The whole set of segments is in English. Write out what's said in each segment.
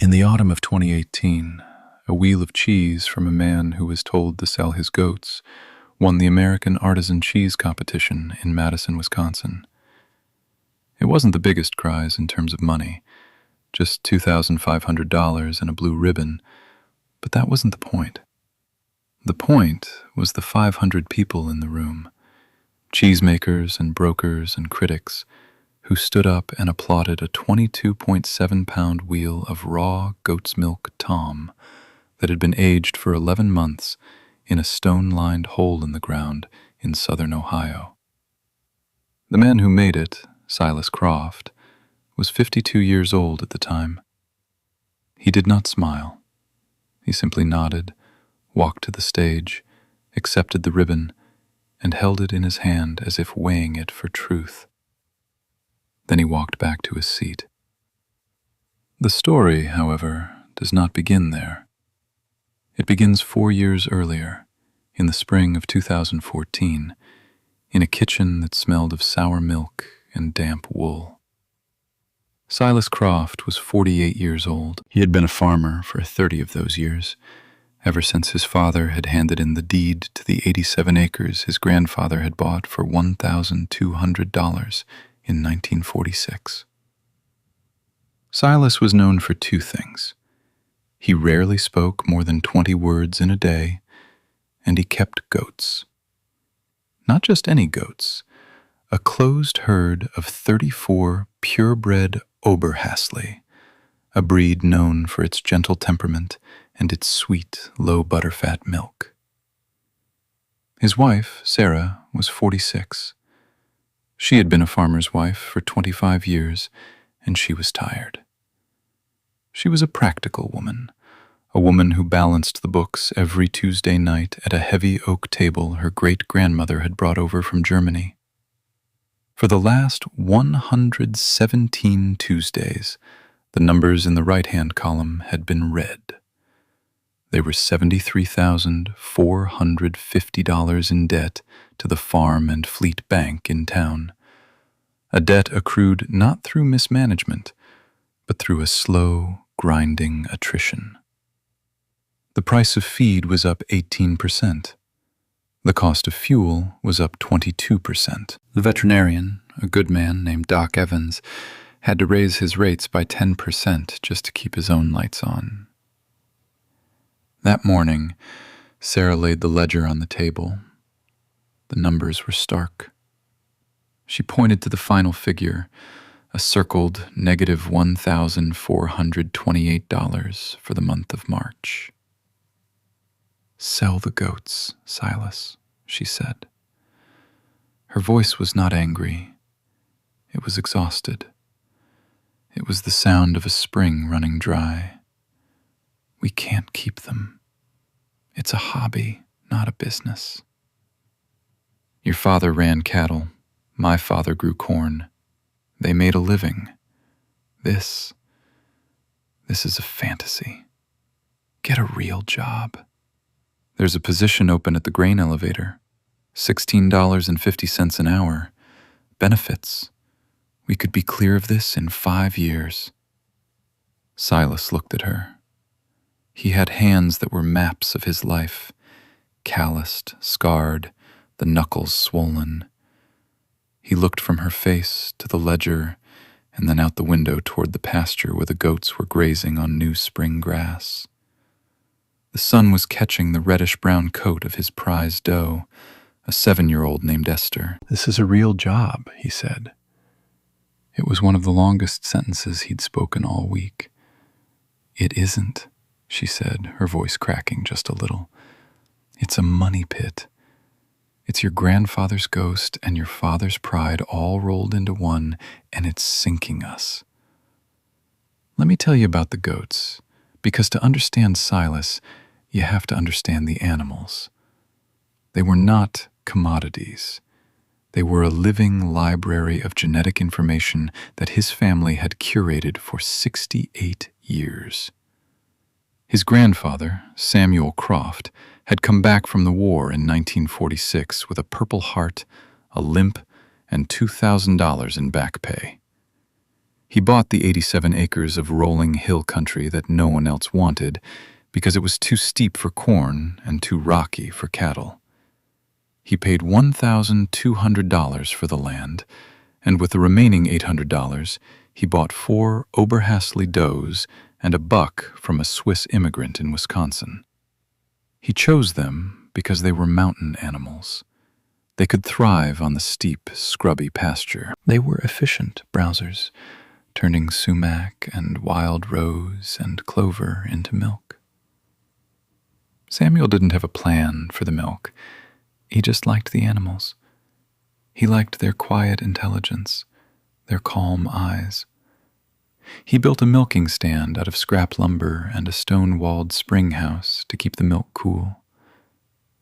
In the autumn of 2018, a wheel of cheese from a man who was told to sell his goats won the American Artisan Cheese Competition in Madison, Wisconsin. It wasn't the biggest prize in terms of money, just $2,500 and a blue ribbon, but that wasn't the point. The point was the 500 people in the room, cheesemakers and brokers and critics, who stood up and applauded a 22.7-pound wheel of raw goat's milk tomme that had been aged for 11 months in a stone-lined hole in the ground in southern Ohio. The man who made it, Silas Croft, was 52 years old at the time. He did not smile. He simply nodded, walked to the stage, accepted the ribbon, and held it in his hand as if weighing it for truth. Then he walked back to his seat. The story, however, does not begin there. It begins 4 years earlier, in the spring of 2014, in a kitchen that smelled of sour milk and damp wool. Silas Croft was 48 years old. He had been a farmer for 30 of those years, ever since his father had handed in the deed to the 87 acres his grandfather had bought for $1,200 in 1946. Silas was known for two things. He rarely spoke more than 20 words in a day, and he kept goats. Not just any goats, a closed herd of 34 purebred Oberhasli, a breed known for its gentle temperament and its sweet, low butterfat milk. His wife, Sarah, was 46. She had been a farmer's wife for 25 years, and she was tired. She was a practical woman, a woman who balanced the books every Tuesday night at a heavy oak table her great-grandmother had brought over from Germany. For the last 117 Tuesdays, the numbers in the right-hand column had been red. They were $73,450 in debt to the Farm and Fleet Bank in town, a debt accrued not through mismanagement, but through a slow, grinding attrition. The price of feed was up 18%. The cost of fuel was up 22%. The veterinarian, a good man named Doc Evans, had to raise his rates by 10% just to keep his own lights on. That morning, Sarah laid the ledger on the table. The numbers were stark. She pointed to the final figure, a circled negative $1,428 for the month of March. "Sell the goats, Silas," she said. Her voice was not angry. It was exhausted. It was the sound of a spring running dry. "We can't keep them. It's a hobby, not a business. Your father ran cattle. My father grew corn. They made a living. This is a fantasy. Get a real job. There's a position open at the grain elevator. $16.50 an hour. Benefits. We could be clear of this in 5 years." Silas looked at her. He had hands that were maps of his life, calloused, scarred, the knuckles swollen. He looked from her face to the ledger and then out the window toward the pasture where the goats were grazing on new spring grass. The sun was catching the reddish-brown coat of his prize doe, a 7-year-old named Esther. "This is a real job," he said. It was one of the longest sentences he'd spoken all week. "It isn't," she said, her voice cracking just a little. "It's a money pit. It's your grandfather's ghost and your father's pride all rolled into one, and it's sinking us. Let me tell you about the goats, because to understand Silas, you have to understand the animals. They were not commodities. They were a living library of genetic information that his family had curated for 68 years. His grandfather, Samuel Croft, had come back from the war in 1946 with a Purple Heart, a limp, and $2,000 in back pay. He bought the 87 acres of rolling hill country that no one else wanted because it was too steep for corn and too rocky for cattle. He paid $1,200 for the land, and with the remaining $800, he bought 4 Oberhasli does and a buck from a Swiss immigrant in Wisconsin. He chose them because they were mountain animals. They could thrive on the steep, scrubby pasture. They were efficient browsers, turning sumac and wild rose and clover into milk. Samuel didn't have a plan for the milk. He just liked the animals. He liked their quiet intelligence, their calm eyes. He built a milking stand out of scrap lumber and a stone-walled spring house to keep the milk cool.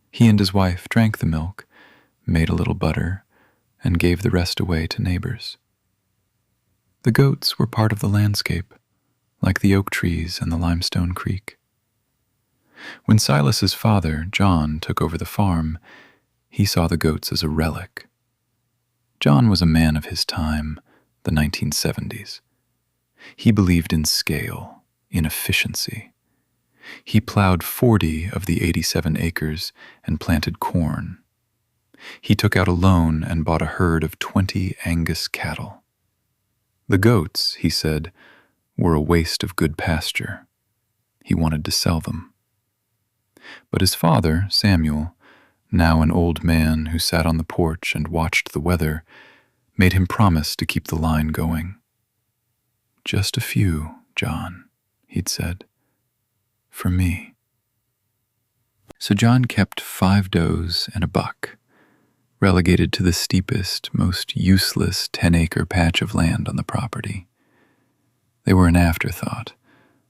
He and his wife drank the milk, made a little butter, and gave the rest away to neighbors. The goats were part of the landscape, like the oak trees and the limestone creek. When Silas's father, John, took over the farm, he saw the goats as a relic. John was a man of his time, the 1970s. He believed in scale, in efficiency. He plowed 40 of the 87 acres and planted corn. He took out a loan and bought a herd of 20 Angus cattle. The goats, he said, were a waste of good pasture. He wanted to sell them. But his father, Samuel, now an old man who sat on the porch and watched the weather, made him promise to keep the line going. "Just a few, John," he'd said, "for me." So John kept 5 does and a buck, relegated to the steepest, most useless 10-acre patch of land on the property. They were an afterthought,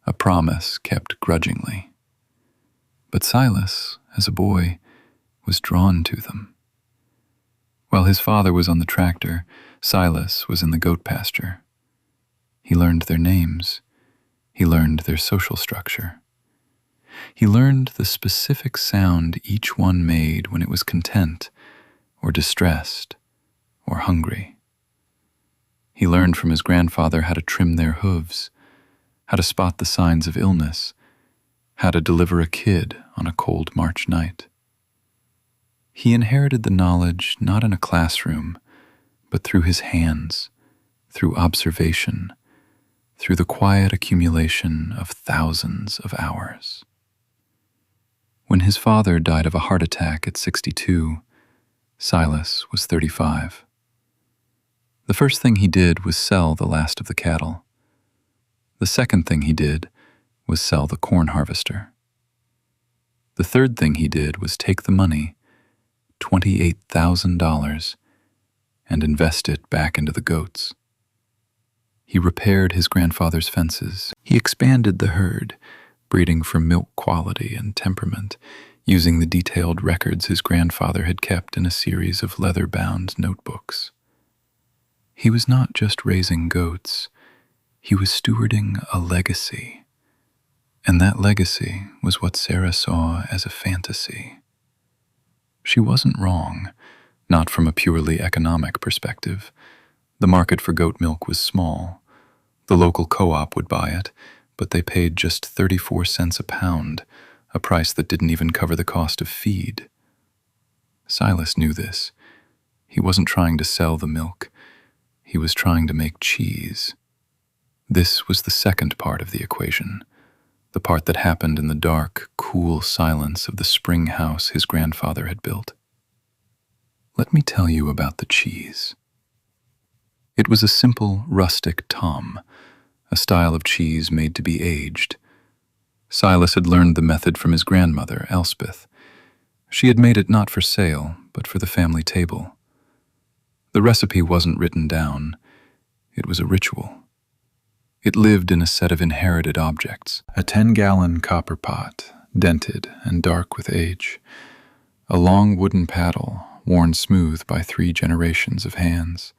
a promise kept grudgingly. But Silas, as a boy, was drawn to them. While his father was on the tractor, Silas was in the goat pasture. He learned their names. He learned their social structure. He learned the specific sound each one made when it was content, or distressed, or hungry. He learned from his grandfather how to trim their hooves, how to spot the signs of illness, how to deliver a kid on a cold March night. He inherited the knowledge not in a classroom, but through his hands, through observation, through the quiet accumulation of thousands of hours. When his father died of a heart attack at 62, Silas was 35. The first thing he did was sell the last of the cattle. The second thing he did was sell the corn harvester. The third thing he did was take the money, $28,000, and invest it back into the goats. He repaired his grandfather's fences. He expanded the herd, breeding for milk quality and temperament, using the detailed records his grandfather had kept in a series of leather-bound notebooks. He was not just raising goats, he was stewarding a legacy. And that legacy was what Sarah saw as a fantasy. She wasn't wrong, not from a purely economic perspective. The market for goat milk was small. The local co-op would buy it, but they paid just 34 cents a pound, a price that didn't even cover the cost of feed. Silas knew this. He wasn't trying to sell the milk. He was trying to make cheese. This was the second part of the equation, the part that happened in the dark, cool silence of the spring house his grandfather had built. Let me tell you about the cheese. It was a simple, rustic tomme, a style of cheese made to be aged. Silas had learned the method from his grandmother, Elspeth. She had made it not for sale, but for the family table. The recipe wasn't written down. It was a ritual. It lived in a set of inherited objects: a 10-gallon copper pot, dented and dark with age, a long wooden paddle worn smooth by 3 generations of hands,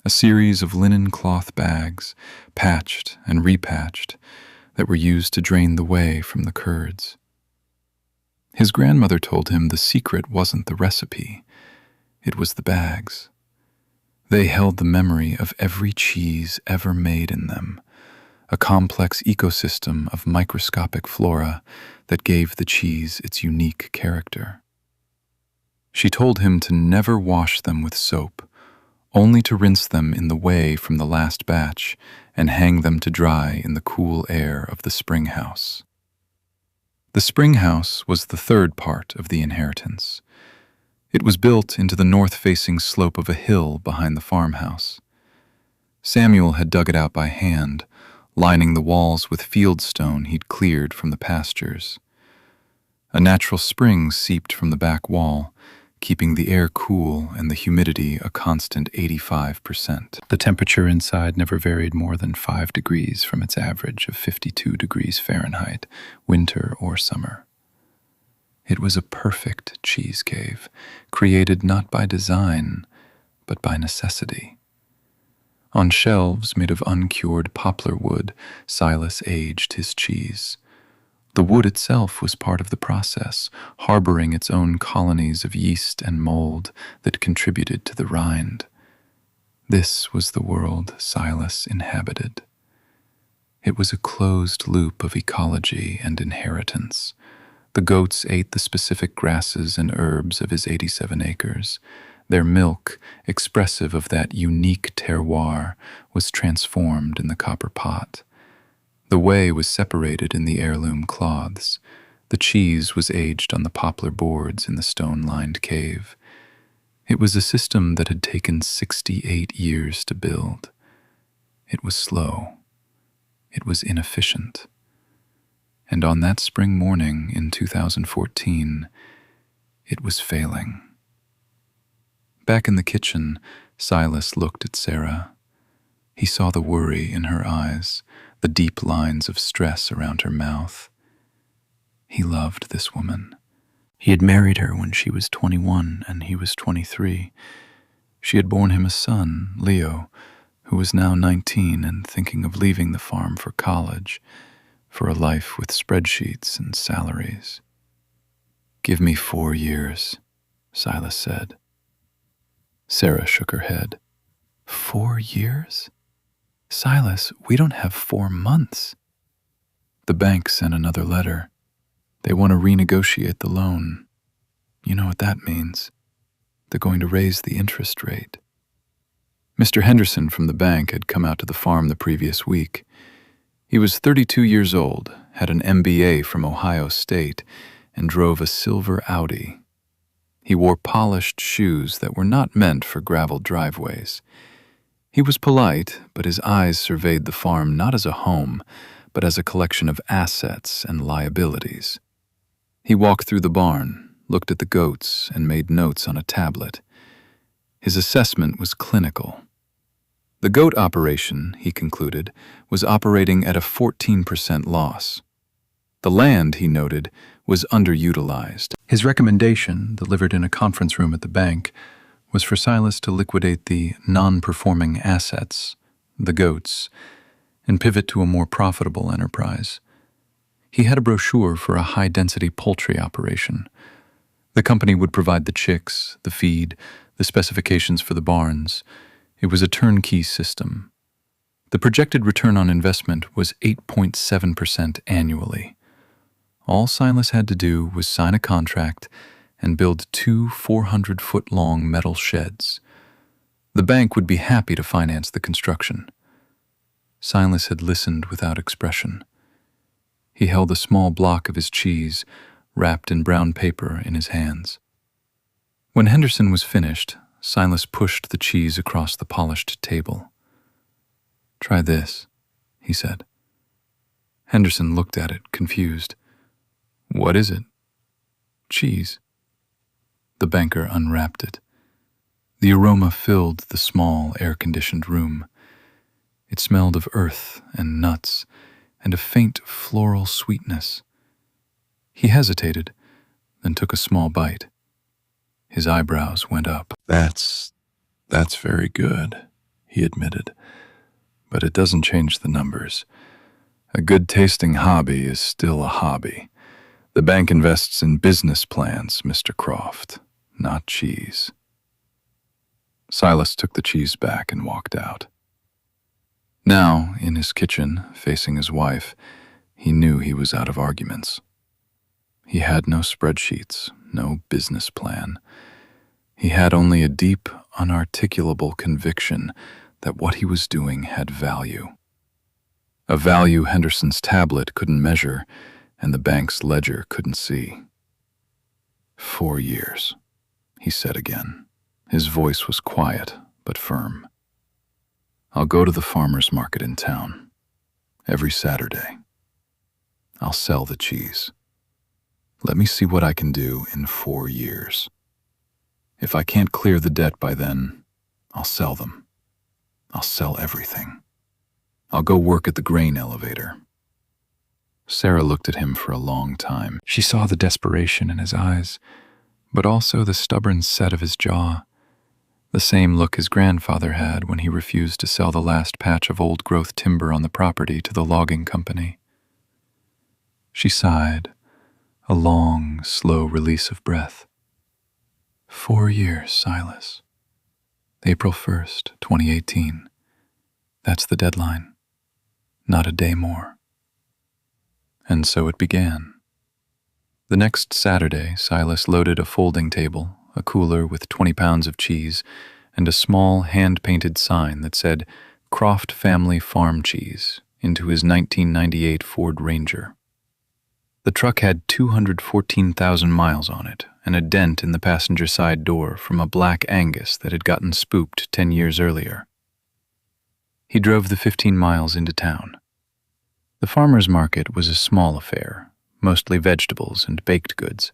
a series of linen cloth bags, patched and repatched, that were used to drain the whey from the curds. His grandmother told him the secret wasn't the recipe, it was the bags. They held the memory of every cheese ever made in them, a complex ecosystem of microscopic flora that gave the cheese its unique character. She told him to never wash them with soap, only to rinse them in the whey from the last batch and hang them to dry in the cool air of the spring house. The spring house was the third part of the inheritance. It was built into the north-facing slope of a hill behind the farmhouse. Samuel had dug it out by hand, lining the walls with fieldstone he'd cleared from the pastures. A natural spring seeped from the back wall, keeping the air cool and the humidity a constant 85%. The temperature inside never varied more than 5 degrees from its average of 52 degrees Fahrenheit, winter or summer. It was a perfect cheese cave, created not by design, but by necessity. On shelves made of uncured poplar wood, Silas aged his cheese. The wood itself was part of the process, harboring its own colonies of yeast and mold that contributed to the rind. This was the world Silas inhabited. It was a closed loop of ecology and inheritance. The goats ate the specific grasses and herbs of his 87 acres. Their milk, expressive of that unique terroir, was transformed in the copper pot. The whey was separated in the heirloom cloths. The cheese was aged on the poplar boards in the stone-lined cave. It was a system that had taken 68 years to build. It was slow. It was inefficient. And on that spring morning in 2014, it was failing. Back in the kitchen, Silas looked at Sarah. He saw the worry in her eyes, the deep lines of stress around her mouth. He loved this woman. He had married her when she was 21 and he was 23. She had borne him a son, Leo, who was now 19 and thinking of leaving the farm for college, for a life with spreadsheets and salaries. "Give me 4 years," Silas said. Sarah shook her head. 4 years? Silas, we don't have 4 months. The bank sent another letter. They want to renegotiate the loan. You know what that means. They're going to raise the interest rate. Mr. Henderson from the bank had come out to the farm the previous week. He was 32 years old, had an MBA from Ohio State, and drove a silver Audi. He wore polished shoes that were not meant for gravel driveways. He was polite, but his eyes surveyed the farm not as a home, but as a collection of assets and liabilities. He walked through the barn, looked at the goats, and made notes on a tablet. His assessment was clinical. The goat operation, he concluded, was operating at a 14% loss. The land, he noted, was underutilized. His recommendation, delivered in a conference room at the bank, was for Silas to liquidate the non-performing assets, the goats, and pivot to a more profitable enterprise. He had a brochure for a high-density poultry operation. The company would provide the chicks, the feed, the specifications for the barns. It was a turnkey system. The projected return on investment was 8.7% annually. All Silas had to do was sign a contract and build 2 400-foot-long metal sheds. The bank would be happy to finance the construction. Silas had listened without expression. He held a small block of his cheese, wrapped in brown paper, in his hands. When Henderson was finished, Silas pushed the cheese across the polished table. "Try this," he said. Henderson looked at it, confused. "What is it?" "Cheese." The banker unwrapped it. The aroma filled the small, air-conditioned room. It smelled of earth and nuts and a faint floral sweetness. He hesitated, then took a small bite. His eyebrows went up. That's very good," he admitted. "But it doesn't change the numbers. A good-tasting hobby is still a hobby. The bank invests in business plans, Mr. Croft, not cheese." Silas took the cheese back and walked out. Now, in his kitchen, facing his wife, he knew he was out of arguments. He had no spreadsheets, no business plan. He had only a deep, unarticulable conviction that what he was doing had value. A value Henderson's tablet couldn't measure and the bank's ledger couldn't see. 4 years, he said again. His voice was quiet but firm. I'll go to the farmer's market in town every Saturday. I'll sell the cheese. Let me see what I can do in 4 years. If I can't clear the debt by then, I'll sell them. I'll sell everything. I'll go work at the grain elevator. Sarah looked at him for a long time. She saw the desperation in his eyes, but also the stubborn set of his jaw, the same look his grandfather had when he refused to sell the last patch of old-growth timber on the property to the logging company. She sighed, a long, slow release of breath. 4 years, Silas. April 1st, 2018. That's the deadline. Not a day more. And so it began. The next Saturday, Silas loaded a folding table, a cooler with 20 pounds of cheese, and a small hand-painted sign that said Croft Family Farm Cheese into his 1998 Ford Ranger. The truck had 214,000 miles on it and a dent in the passenger side door from a black Angus that had gotten spooked 10 years earlier. He drove the 15 miles into town. The farmer's market was a small affair, mostly vegetables and baked goods.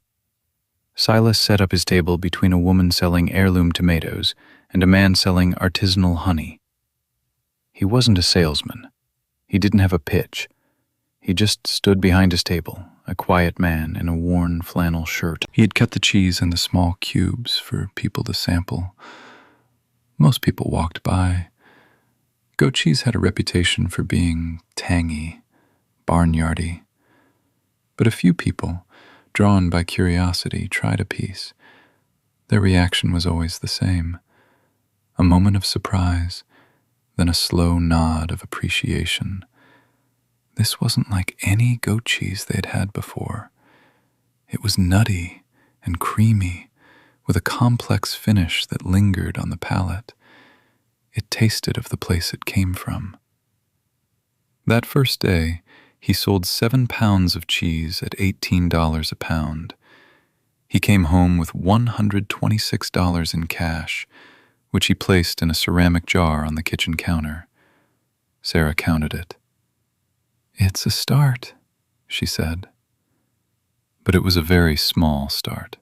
Silas set up his table between a woman selling heirloom tomatoes and a man selling artisanal honey. He wasn't a salesman. He didn't have a pitch. He just stood behind his table, a quiet man in a worn flannel shirt. He had cut the cheese into small cubes for people to sample. Most people walked by. Goat cheese had a reputation for being tangy, barnyardy. But a few people, drawn by curiosity, tried a piece. Their reaction was always the same. A moment of surprise, then a slow nod of appreciation. This wasn't like any goat cheese they'd had before. It was nutty and creamy, with a complex finish that lingered on the palate. It tasted of the place it came from. That first day, he sold 7 pounds of cheese at $18 a pound. He came home with $126 in cash, which he placed in a ceramic jar on the kitchen counter. Sarah counted it. "It's a start," she said. But it was a very small start.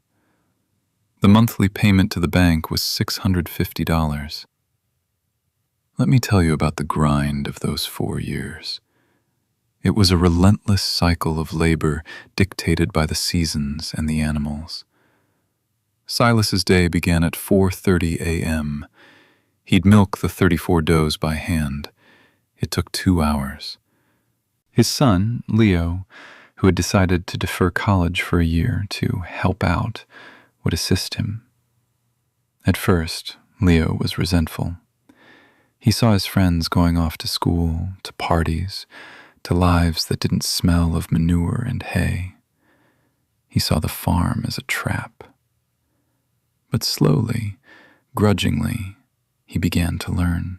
The monthly payment to the bank was $650. Let me tell you about the grind of those 4 years. It was a relentless cycle of labor dictated by the seasons and the animals. Silas's day began at 4:30 a.m. He'd milk the 34 does by hand. It took 2 hours. His son, Leo, who had decided to defer college for a year to help out, would assist him. At first, Leo was resentful. He saw his friends going off to school, to parties, to lives that didn't smell of manure and hay. He saw the farm as a trap. But slowly, grudgingly, he began to learn.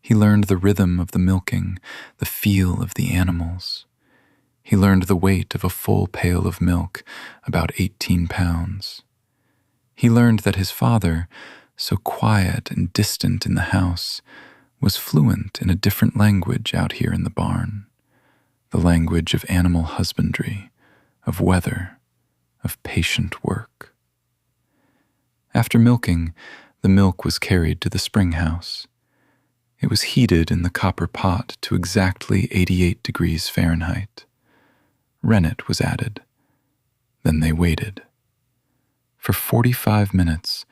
He learned the rhythm of the milking, the feel of the animals. He learned the weight of a full pail of milk, about 18 pounds. He learned that his father, so quiet and distant in the house, was fluent in a different language out here in the barn, the language of animal husbandry, of weather, of patient work. After milking, the milk was carried to the spring house. It was heated in the copper pot to exactly 88 degrees Fahrenheit. Rennet was added. Then they waited. For 45 minutes,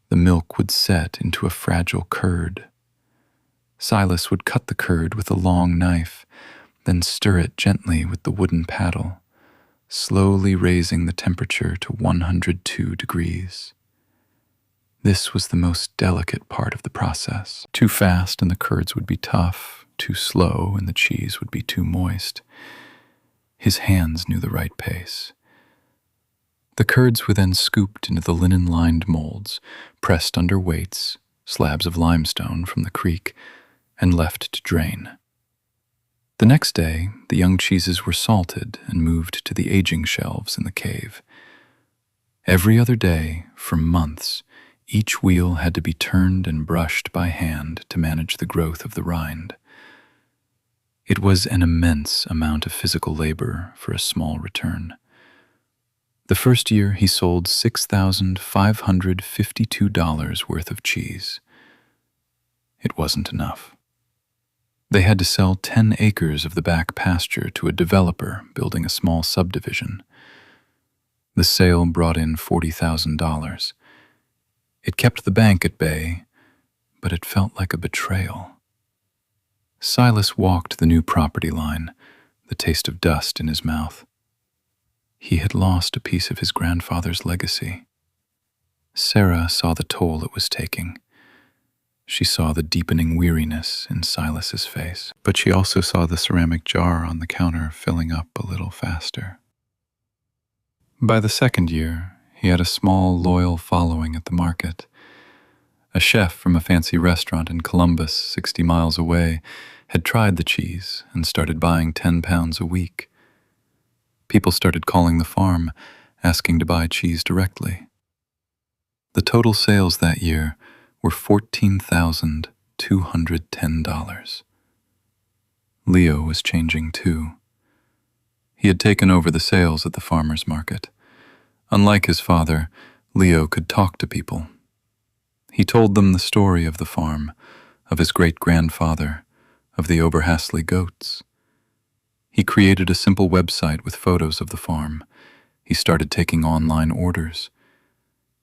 the milk would set into a fragile curd. Silas would cut the curd with a long knife, then stir it gently with the wooden paddle, slowly raising the temperature to 102 degrees. This was the most delicate part of the process. Too fast and the curds would be tough, too slow and the cheese would be too moist. His hands knew the right pace. The curds were then scooped into the linen-lined molds, pressed under weights, slabs of limestone from the creek, and left to drain. The next day, the young cheeses were salted and moved to the aging shelves in the cave. Every other day, for months, each wheel had to be turned and brushed by hand to manage the growth of the rind. It was an immense amount of physical labor for a small return. The first year, he sold $6,552 worth of cheese. It wasn't enough. They had to sell 10 acres of the back pasture to a developer building a small subdivision. The sale brought in $40,000. It kept the bank at bay, but it felt like a betrayal. Silas walked the new property line, the taste of dust in his mouth. He had lost a piece of his grandfather's legacy. Sarah saw the toll it was taking. She saw the deepening weariness in Silas's face, but she also saw the ceramic jar on the counter filling up a little faster. By the second year, he had a small, loyal following at the market. A chef from a fancy restaurant in Columbus, 60 miles away, had tried the cheese and started buying 10 pounds a week. People started calling the farm, asking to buy cheese directly. The total sales that year were $14,210. Leo was changing too. He had taken over the sales at the farmer's market. Unlike his father, Leo could talk to people. He told them the story of the farm, of his great-grandfather, of the Oberhasli goats. He created a simple website with photos of the farm. He started taking online orders.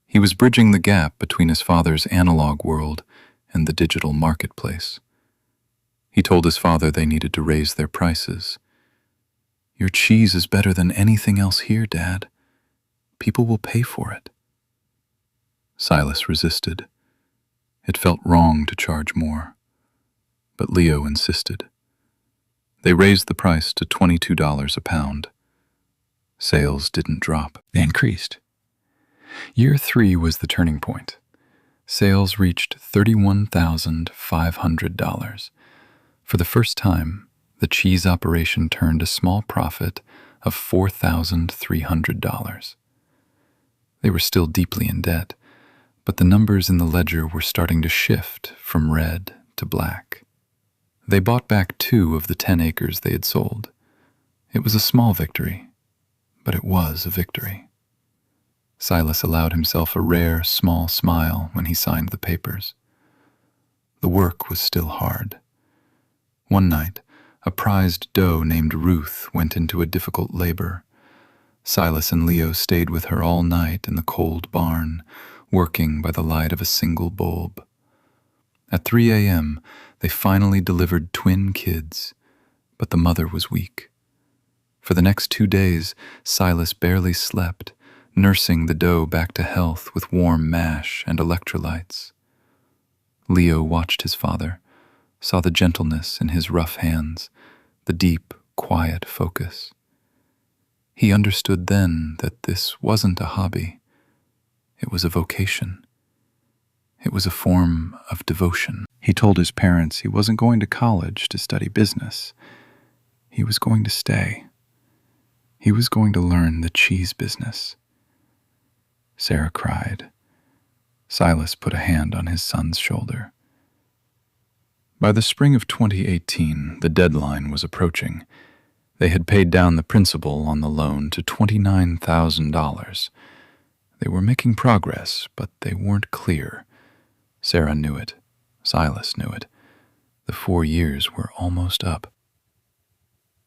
He was bridging the gap between his father's analog world and the digital marketplace. He told his father they needed to raise their prices. "Your cheese is better than anything else here, Dad. People will pay for it." Silas resisted. It felt wrong to charge more. But Leo insisted. They raised the price to $22 a pound. Sales didn't drop. They increased. Year 3 was the turning point. Sales reached $31,500. For the first time, the cheese operation turned a small profit of $4,300. They were still deeply in debt, but the numbers in the ledger were starting to shift from red to black. They bought back 2 of the 10 acres they had sold. It was a small victory, but it was a victory. Silas allowed himself a rare, small smile when he signed the papers. The work was still hard. One night, a prized doe named Ruth went into a difficult labor. Silas and Leo stayed with her all night in the cold barn, working by the light of a single bulb. At 3 a.m., they finally delivered twin kids, but the mother was weak. For the next 2 days, Silas barely slept, nursing the doe back to health with warm mash and electrolytes. Leo watched his father, saw the gentleness in his rough hands, the deep, quiet focus. He understood then that this wasn't a hobby. It was a vocation. It was a form of devotion. He told his parents he wasn't going to college to study business. He was going to stay. He was going to learn the cheese business. Sarah cried. Silas put a hand on his son's shoulder. By the spring of 2018, the deadline was approaching. They had paid down the principal on the loan to $29,000. They were making progress, but they weren't clear. Sarah knew it. Silas knew it. The 4 years were almost up.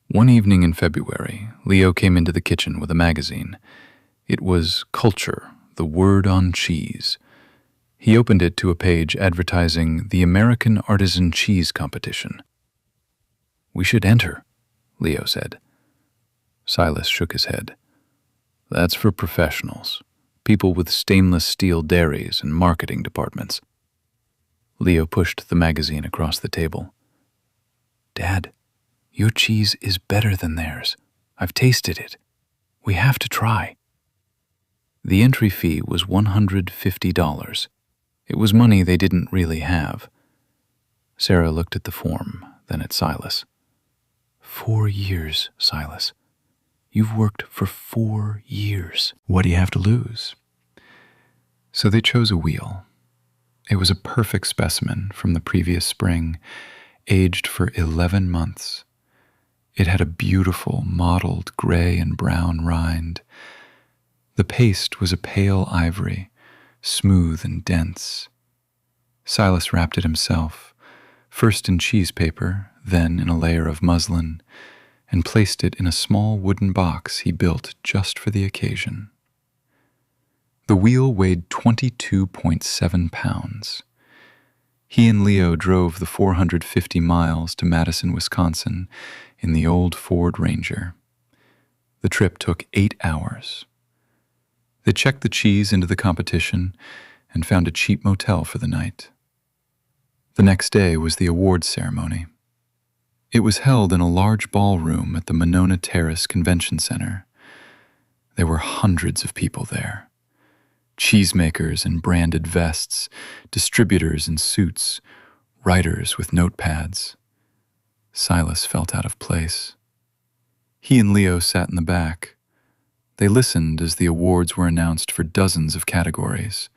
One evening in February, Leo came into the kitchen with a magazine. It was Culture, the Word on Cheese. He opened it to a page advertising the American Artisan Cheese Competition. "We should enter," Leo said. Silas shook his head. "That's for professionals. people with stainless steel dairies and marketing departments. Leo pushed the magazine across the table. "Dad, your cheese is better than theirs. I've tasted it. We have to try." The entry fee was $150. It was money they didn't really have. Sarah looked at the form, then at Silas. 4 years, Silas. You've worked for 4 years. What do you have to lose? So they chose a wheel. It was a perfect specimen from the previous spring, aged for 11 months. It had a beautiful, mottled gray and brown rind. The paste was a pale ivory, smooth and dense. Silas wrapped it himself, first in cheese paper, then in a layer of muslin, and placed it in a small wooden box he built just for the occasion. The wheel weighed 22.7 pounds. He and Leo drove the 450 miles to Madison, Wisconsin in the old Ford Ranger. The trip took 8 hours. They checked the cheese into the competition and found a cheap motel for the night. The next day was the awards ceremony. It was held in a large ballroom at the Monona Terrace Convention Center. There were hundreds of people there. Cheesemakers in branded vests, distributors in suits, writers with notepads. Silas felt out of place. He and Leo sat in the back. They listened as the awards were announced for dozens of categories.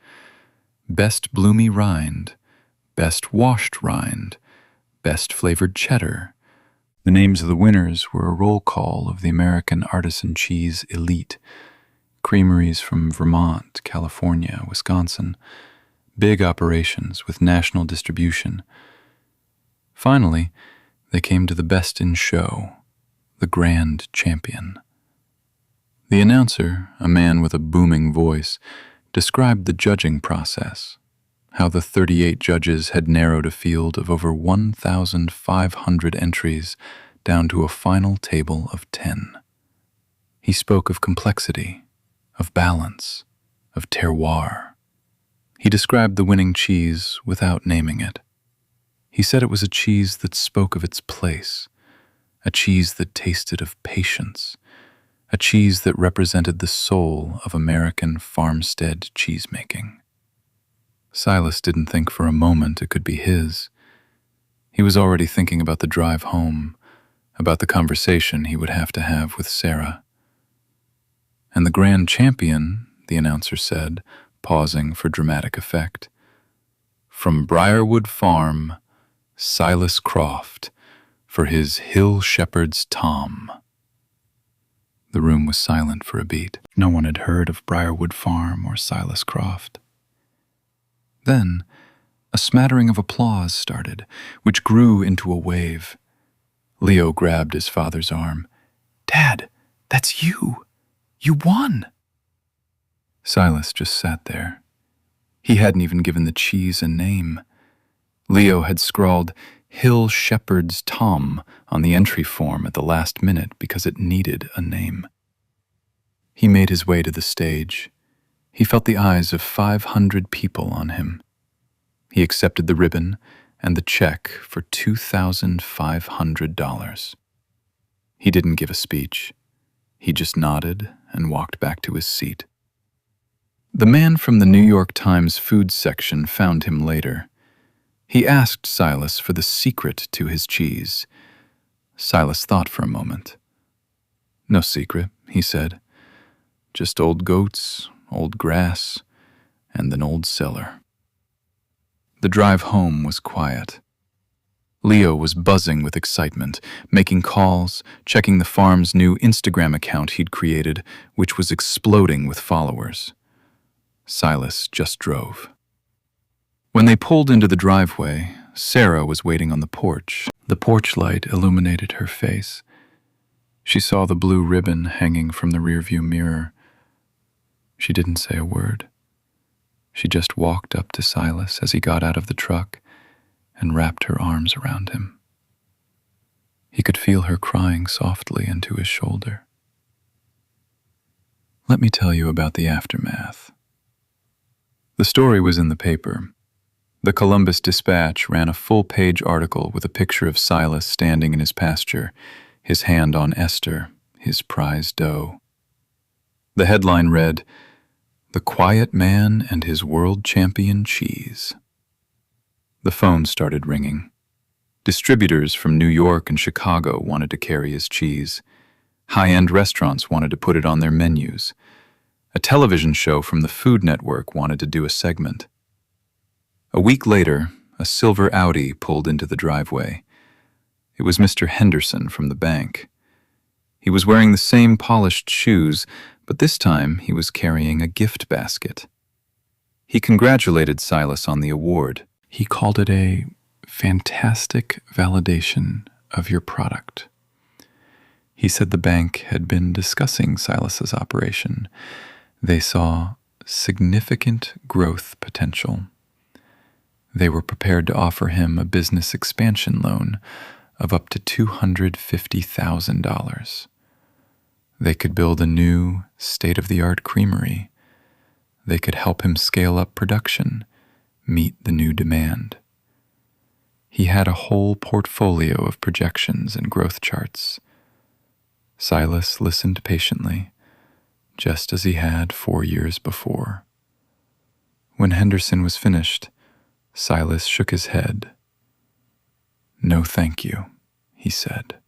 Best Bloomy Rind, Best Washed Rind, Best Flavored Cheddar. The names of the winners were a roll call of the American Artisan Cheese Elite, creameries from Vermont, California, Wisconsin, big operations with national distribution. Finally, they came to the best in show, the grand champion. The announcer, a man with a booming voice, described the judging process, how the 38 judges had narrowed a field of over 1,500 entries down to a final table of 10. He spoke of complexity, of balance, of terroir. He described the winning cheese without naming it. He said it was a cheese that spoke of its place, a cheese that tasted of patience, a cheese that represented the soul of American farmstead cheesemaking. Silas didn't think for a moment it could be his. He was already thinking about the drive home, about the conversation he would have to have with Sarah. And the grand champion, the announcer said, pausing for dramatic effect, from Briarwood Farm, Silas Croft, for his Hill Shepherd's Tomme. The room was silent for a beat. No one had heard of Briarwood Farm or Silas Croft. Then, a smattering of applause started, which grew into a wave. Leo grabbed his father's arm. "Dad, that's you! You won!" Silas just sat there. He hadn't even given the cheese a name. Leo had scrawled Hill Shepherd's Tomme on the entry form at the last minute because it needed a name. He made his way to the stage. He felt the eyes of 500 people on him. He accepted the ribbon and the check for $2,500. He didn't give a speech. He just nodded and walked back to his seat. The man from the New York Times food section found him later. He asked Silas for the secret to his cheese. Silas thought for a moment. "No secret," he said. "Just old goats, old grass, and an old cellar." The drive home was quiet. Leo was buzzing with excitement, making calls, checking the farm's new Instagram account he'd created, which was exploding with followers. Silas just drove. When they pulled into the driveway, Sarah was waiting on the porch. The porch light illuminated her face. She saw the blue ribbon hanging from the rearview mirror. She didn't say a word. She just walked up to Silas as he got out of the truck and wrapped her arms around him. He could feel her crying softly into his shoulder. "Let me tell you about the aftermath," The story was in the paper. The Columbus Dispatch ran a full-page article with a picture of Silas standing in his pasture, his hand on Esther, his prized doe. The headline read, "The Quiet Man and His World Champion Cheese." The phone started ringing. Distributors from New York and Chicago wanted to carry his cheese. High-end restaurants wanted to put it on their menus. A television show from the Food Network wanted to do a segment. A week later, a silver Audi pulled into the driveway. It was Mr. Henderson from the bank. He was wearing the same polished shoes, but this time he was carrying a gift basket. He congratulated Silas on the award. He called it a fantastic validation of your product. He said the bank had been discussing Silas's operation. They saw significant growth potential. They were prepared to offer him a business expansion loan of up to $250,000. They could build a new, state-of-the-art creamery. They could help him scale up production, meet the new demand. He had a whole portfolio of projections and growth charts. Silas listened patiently, just as he had 4 years before. When Henderson was finished, Silas shook his head. "No, thank you," he said.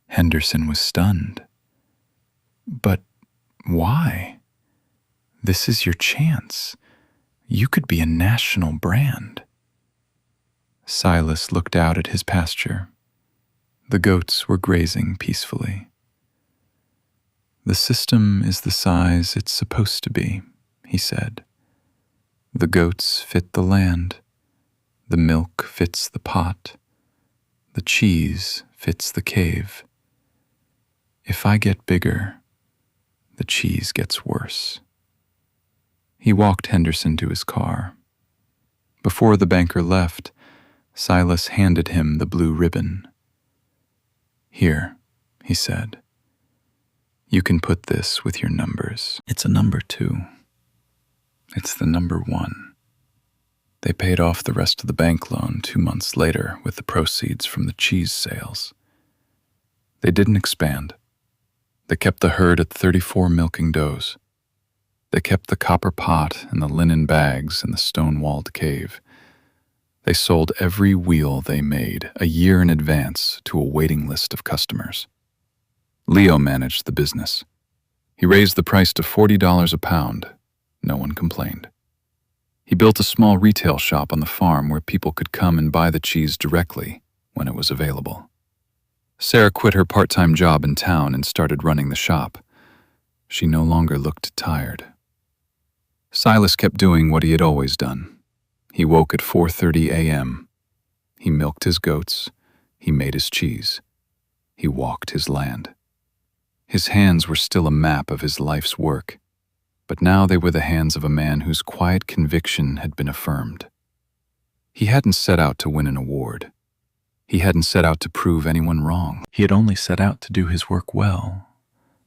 Henderson was stunned. "But why? This is your chance. You could be a national brand." Silas looked out at his pasture. The goats were grazing peacefully. "The system is the size it's supposed to be," he said. "The goats fit the land. The milk fits the pot. The cheese fits the cave. If I get bigger, the cheese gets worse." He walked Henderson to his car. Before the banker left, Silas handed him the blue ribbon. "Here," he said. "You can put this with your numbers. It's a number 2. It's the number 1. They paid off the rest of the bank loan 2 months later with the proceeds from the cheese sales. They didn't expand. They kept the herd at 34 milking does. They kept the copper pot and the linen bags in the stone-walled cave. They sold every wheel they made a year in advance to a waiting list of customers. Leo managed the business. He raised the price to $40 a pound. No one complained. He built a small retail shop on the farm where people could come and buy the cheese directly when it was available. Sarah quit her part-time job in town and started running the shop. She no longer looked tired. Silas kept doing what he had always done. He woke at 4:30 a.m. He milked his goats. He made his cheese. He walked his land. His hands were still a map of his life's work, but now they were the hands of a man whose quiet conviction had been affirmed. He hadn't set out to win an award. He hadn't set out to prove anyone wrong. He had only set out to do his work well,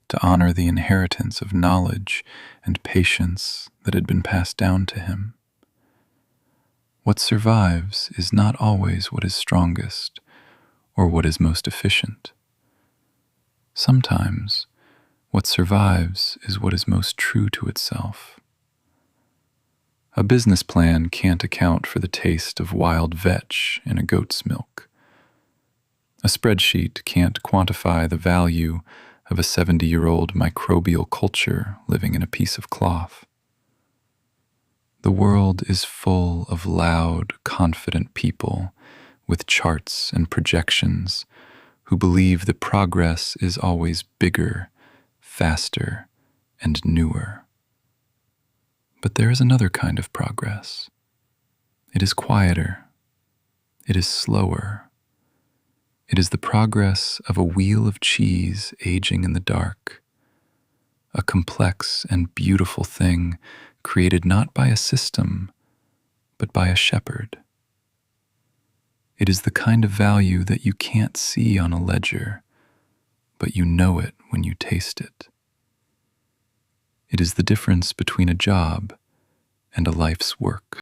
to honor the inheritance of knowledge and patience that had been passed down to him. What survives is not always what is strongest or what is most efficient. Sometimes, what survives is what is most true to itself. A business plan can't account for the taste of wild vetch in a goat's milk. A spreadsheet can't quantify the value of a 70-year-old microbial culture living in a piece of cloth. The world is full of loud, confident people with charts and projections who believe that progress is always bigger, faster, and newer. But there is another kind of progress. It is quieter. It is slower. It is the progress of a wheel of cheese aging in the dark, a complex and beautiful thing created not by a system, but by a shepherd. It is the kind of value that you can't see on a ledger, but you know it when you taste it. It is the difference between a job and a life's work.